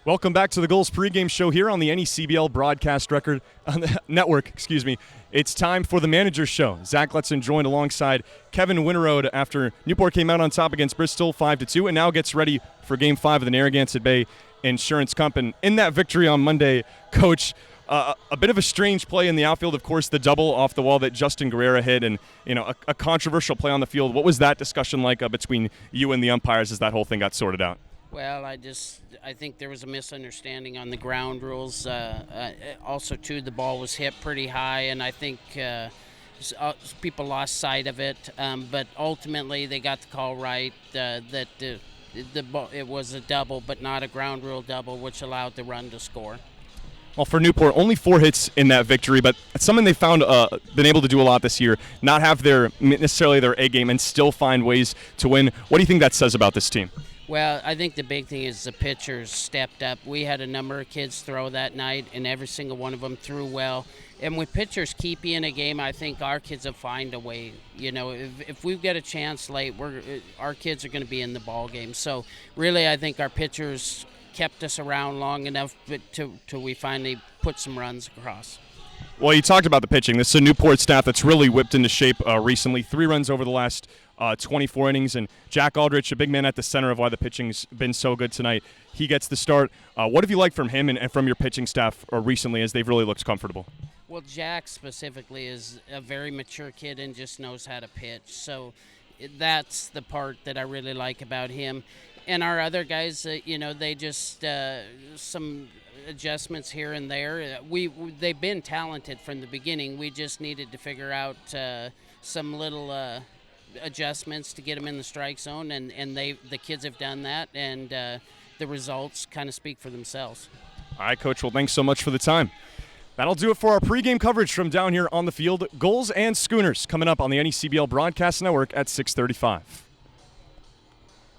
Welcome back to the Gulls pregame show here on the NECBL broadcast record on the network. It's time for the manager's show. Zach Letson joined alongside Kevin Winterode after Newport came out on top against Bristol 5-2, and now gets ready for Game 5 of the Narragansett Bay Insurance Cup. And in that victory on Monday, Coach, a bit of a strange play in the outfield. Of course, the double off the wall that Justin Guerrera hit, and a controversial play on the field. What was that discussion like between you and the umpires as that whole thing got sorted out? Well, I think there was a misunderstanding on the ground rules. Also, too, the ball was hit pretty high, and I think people lost sight of it. But ultimately, they got the call right that it was a double, but not a ground rule double, which allowed the run to score. Well, for Newport, only 4 hits in that victory, but it's something they found been able to do a lot this year. Not have necessarily their A game and still find ways to win. What do you think that says about this team? Well, I think the big thing is the pitchers stepped up. We had a number of kids throw that night, and every single one of them threw well. And when pitchers keep you in a game, I think our kids will find a way. If we get a chance late, our kids are going to be in the ball game. So really, I think our pitchers kept us around long enough till we finally put some runs across. Well, you talked about the pitching. This is a Newport staff that's really whipped into shape recently. 3 runs over the last 24 innings, and Jack Aldrich, a big man at the center of why the pitching's been so good tonight. He gets the start. What have you liked from him and from your pitching staff recently as they've really looked comfortable? Well, Jack specifically is a very mature kid and just knows how to pitch. So that's the part that I really like about him. And our other guys, they just some adjustments here and there. They've been talented from the beginning. We just needed to figure out some little adjustments to get them in the strike zone, and the kids have done that, and the results kind of speak for themselves. All right, Coach. Well, thanks so much for the time. That'll do it for our pregame coverage from down here on the field. Gulls and Schooners coming up on the NECBL Broadcast Network at 6:35.